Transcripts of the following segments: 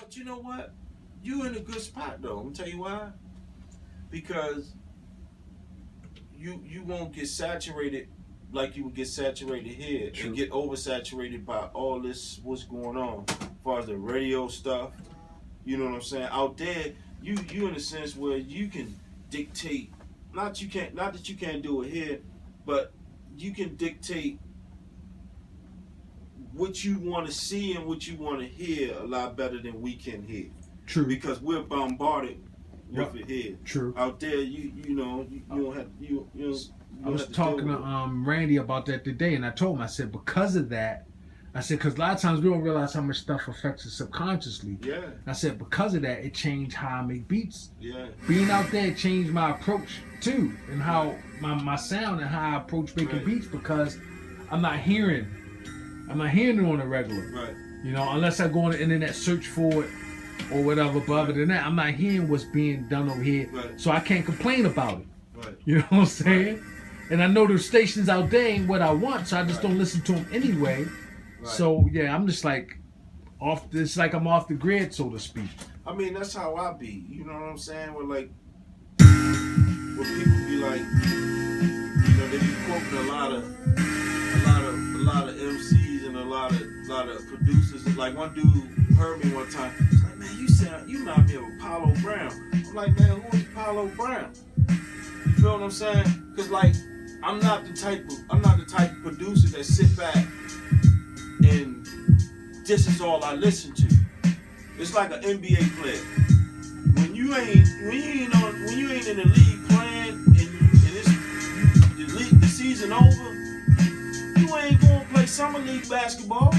But you know what? You in a good spot though. I'm gonna tell you why. Because you won't get saturated like you would get saturated here. True. And get oversaturated by all this what's going on as far as the radio stuff. You know what I'm saying? Out there, you in a sense where you can dictate. Not that you can't do it here, but you can dictate what you want to see and what you want to hear a lot better than we can hear. True. Because we're bombarded with it here. True. Out there, you don't have I was talking to Randy about that today, and I told him, I said, because of that, I said, because a lot of times we don't realize how much stuff affects us subconsciously. Yeah. I said, because of that, it changed how I make beats. Yeah. Being out there changed my approach too, and how my sound and how I approach making beats, because I'm not hearing it on a regular. Right. You know, unless I go on the internet, search for it or whatever. But other than that, I'm not hearing what's being done over here. Right. So I can't complain about it. Right. You know what I'm saying? Right. And I know the stations out there ain't what I want, so I just don't listen to them anyway. Right. So yeah, I'm just like off. It's like I'm off the grid, so to speak. I mean, that's how I be. You know what I'm saying? Where like, where people be like, you know, they be quoting a lot of MCs and a lot of producers. Like one dude heard me one time. He's like, man, you remind me of Apollo Brown. I'm like, man, who is Apollo Brown? You feel what I'm saying? Cause like, I'm not the type of producer that sit back and this is all I listen to. It's like an NBA player. When you ain't in the league playing and the season over, you ain't gonna play summer league basketball.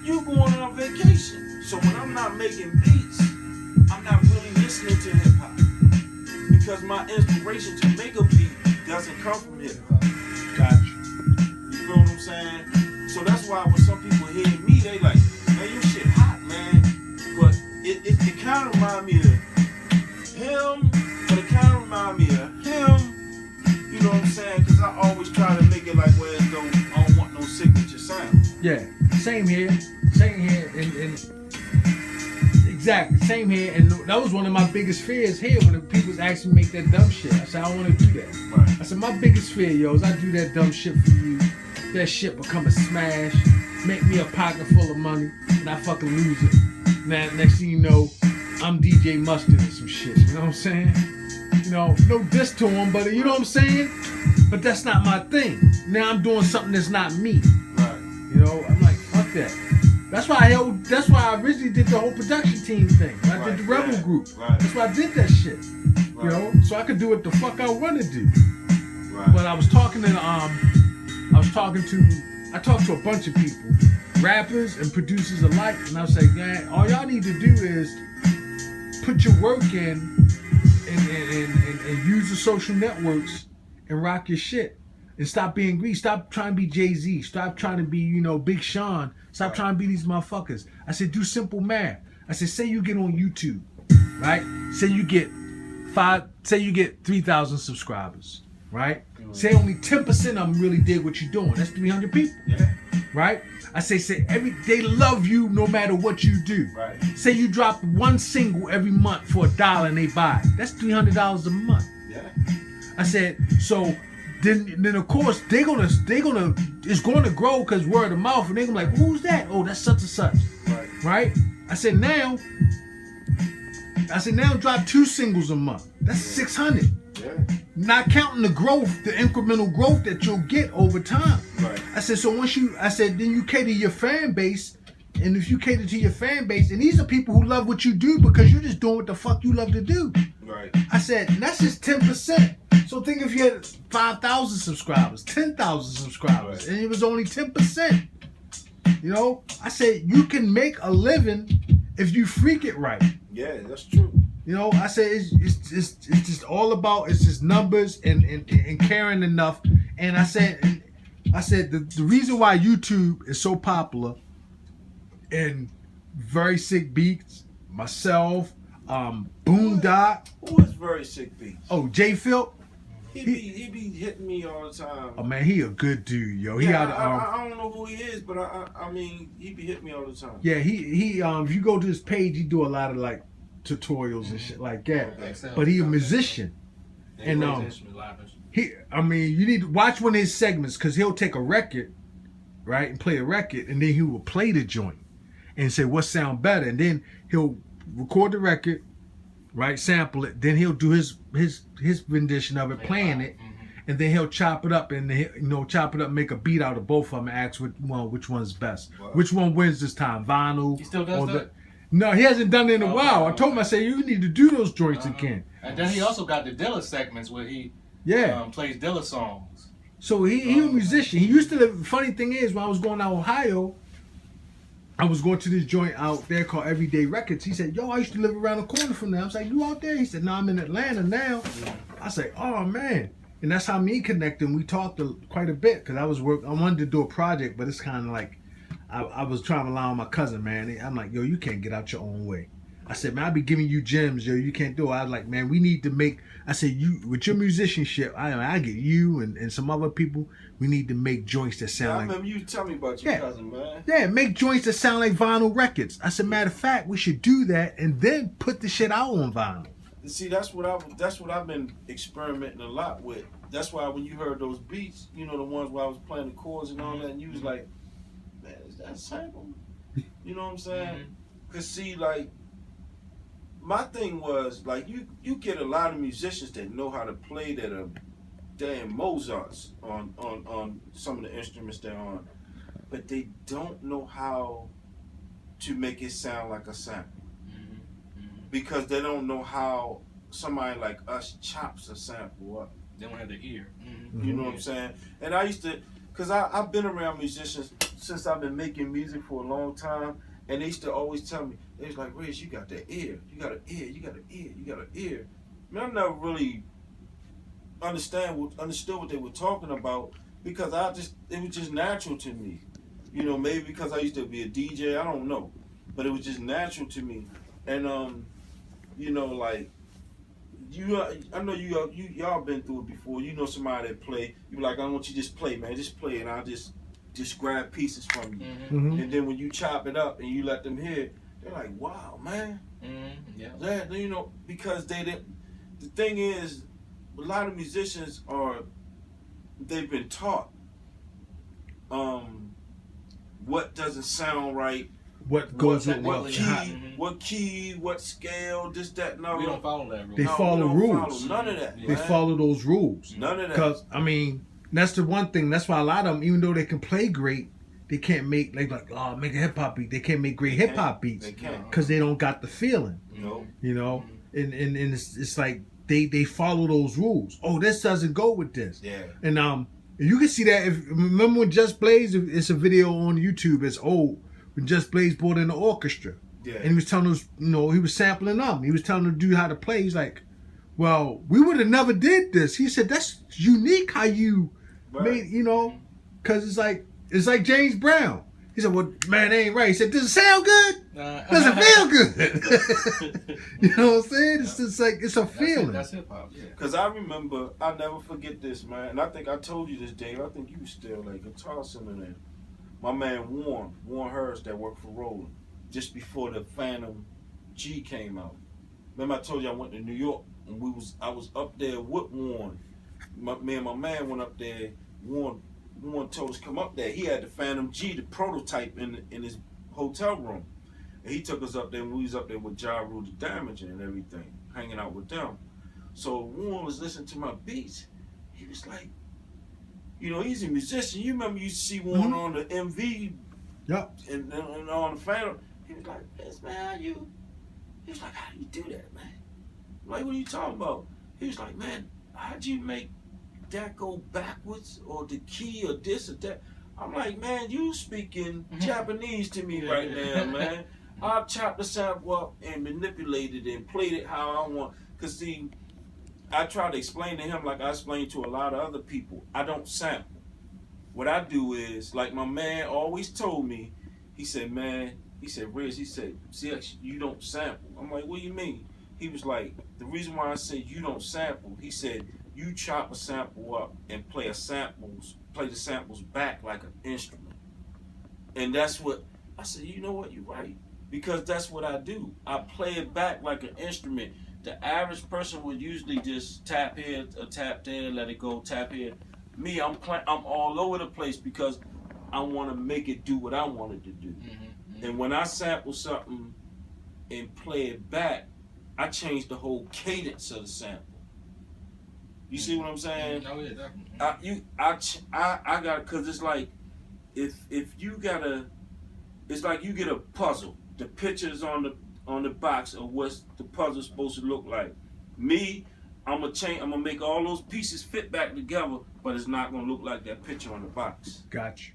You going on vacation. So when I'm not making beats, I'm not really listening to hip hop. Because my inspiration to make a beat doesn't come from hip hop. Gotcha. You feel what I'm saying? So that's why when some people hear me, they like, man, your shit hot, man. But it kind of remind me of him, but it kind of remind me of him. You know what I'm saying? Because I always try to make it like where it don't, I don't want no signature sound. Yeah, same here, and exactly, same here. And that was one of my biggest fears here when the people was asking me to make that dumb shit. I said, I don't want to do that. Right. I said, my biggest fear, yo, is I do that dumb shit for you. That shit become a smash, make me a pocket full of money, and I fucking lose it. Now, next thing you know, I'm DJ Mustard or some shit. You know what I'm saying? You know, no diss to him, but you know what I'm saying? But that's not my thing. Now I'm doing something that's not me. Right. You know, I'm like, fuck that. That's why I originally did the whole production team thing. I did the Rebel group. Right. That's why I did that shit. Right. You know, so I could do what the fuck I want to do. Right. But I talked to a bunch of people, rappers and producers alike, and I was like, man, all y'all need to do is put your work in and use the social networks and rock your shit. And stop being greedy. Stop trying to be Jay-Z. Stop trying to be, you know, Big Sean. Stop trying to be these motherfuckers. I said, do simple math. I said, say you get on YouTube, right? Say you get 3,000 subscribers, right? Say only 10% of them really dig what you're doing. That's 300 people, right? I say they love you no matter what you do. Right. Say you drop one single every month for $1 and they buy it. That's $300 a month. Yeah. I said, so then of course it's gonna grow because word of mouth, and they're gonna be like, who's that? Oh, that's such and such. Right? I said now drop 2 singles a month. That's 600. Yeah. Not counting the growth, the incremental growth that you'll get over time. Right. I said, so then you cater your fan base, and if you cater to your fan base, and these are people who love what you do because you're just doing what the fuck you love to do. Right. I said, and that's just 10%. So think if you had 5,000 subscribers, 10,000 subscribers, and it was only 10%. You know, I said you can make a living if you freak it right. Yeah, that's true. You know, I said it's just all about, it's just numbers and caring enough. And I said the reason why YouTube is so popular and Very Sick Beats, myself, Boondock. Who is Very Sick Beats? Oh, J Phil. He be hitting me all the time. Oh man, he a good dude, yo. He Yeah, got I don't know who he is, but I mean, he be hitting me all the time. yeah, he if you go to his page, he do a lot of like tutorials and shit like that. Okay. But he a musician. And I mean, you need to watch one of his segments because he'll take a record, right, and play a record, and then he will play the joint and say what sound better, and then he'll record the record, right, sample it, then he'll do his rendition of it, playing it, and then he'll chop it up and make a beat out of both of them and ask which one's best, which one wins this time, vinyl. He still does that? No, he hasn't done it in a while. I told him, I said, you need to do those joints again. And then he also got the Dilla segments where he plays Dilla songs. So he a musician. He used to live. Funny thing is, when I was going to Ohio, I was going to this joint out there called Everyday Records. He said, yo, I used to live around the corner from there. I was like, you out there? He said, no, I'm in Atlanta now. I said, oh, man. And that's how me connected. We talked quite a bit because I wanted to do a project, but it's kind of like, I was traveling with my cousin, man. I'm like, yo, you can't get out your own way. I said, man, I be giving you gems, yo. You can't do it. I was like, man, we need to make. I said, you with your musicianship, I get you and some other people. We need to make joints that sound I like. remember you tell me about your cousin, man. Yeah, make joints that sound like vinyl records. I said, matter of fact, we should do that and then put the shit out on vinyl. See, that's what I've been experimenting a lot with. That's why when you heard those beats, you know, the ones where I was playing the chords and all that, and you was like, man, is that a sample? You know what I'm saying? Cause see, like, my thing was like you get a lot of musicians that know how to play that are damn Mozarts on some of the instruments they're on, but they don't know how to make it sound like a sample because they don't know how somebody like us chops a sample up. They don't have the ear. You know what I'm saying? And I used to, cause I've been around musicians since I've been making music for a long time. And they used to always tell me, they was like, Riz, you got that ear. You got an ear. You got an ear. You got an ear. I mean, I never really understood what they were talking about because it was just natural to me. You know, maybe because I used to be a DJ, I don't know. But it was just natural to me. And, you know, like, I know y'all been through it before. You know somebody that play. You be like, I want you to just play, man. Just play. And I'll just grab pieces from you. And then when you chop it up and you let them hear it, they're like, wow, man. Yeah, you know, because they didn't. The thing is, a lot of musicians they've been taught what doesn't sound right, what goes with what key, what scale, this, that, and other. We don't follow that rule. They follow rules. Follow none of that. They follow those rules. None of that. Because I mean, that's the one thing. That's why a lot of them, even though they can play great, they can't make make a hip hop beat. They can't make great hip hop beats because they don't got the feeling. You know, and it's like they follow those rules. Oh, this doesn't go with this. Yeah. And you can see that. Remember when Just Blaze? It's a video on YouTube. It's old when Just Blaze brought in the orchestra. Yeah. And he was telling us, you know, he was sampling them. He was telling the dude how to play. He's like, well, we would have never did this. He said, that's unique how you made, you know, because it's like James Brown. He said, well, man, that ain't right. He said, does it sound good? Does it feel good? You know what I'm saying? It's just like, it's a feeling. That's hip hop, yeah. Because I remember, I'll never forget this, man. And I think I told you this, Dave. I think you was still like guitar center there. My man Warren Hurst that worked for Roland, just before the Phantom G came out. Remember I told you I went to New York and I was up there with Warren. Me and my man went up there. Warren told us come up there. He had the Phantom G, the prototype in his hotel room. And he took us up there and we was up there with Ja Rule the Damager and everything, hanging out with them. So Warren was listening to my beats. He was like, you know, he's a musician. You remember you see Warren on the MV and on the Phantom. He was like, yes, man, he was like, how do you do that, man? I'm like, what are you talking about? He was like, man, how'd you make that go backwards or the key or this or that? I'm like, man, you speaking Japanese to me right now, man. I'll chop the sample up and manipulate it and played it how I want. Because, see, I try to explain to him like I explain to a lot of other people. I don't sample. What I do is, like my man always told me, he said, Riz, he said, see, you don't sample. I'm like, what do you mean? He was like, the reason why I said you don't sample, he said, you chop a sample up and play the samples back like an instrument. And that's what I said, you know what, you're right. Because that's what I do. I play it back like an instrument. The average person would usually just tap here, tap there, let it go, tap here. Me, I'm all over the place because I want to make it do what I want it to do. And when I sample something and play it back, I change the whole cadence of the sample. You see what I'm saying? Oh yeah, definitely. I got, cause it's like if you gotta, it's like you get a puzzle. The pictures on the box of what the puzzle's supposed to look like. Me, I'm gonna make all those pieces fit back together, but it's not gonna look like that picture on the box. Gotcha.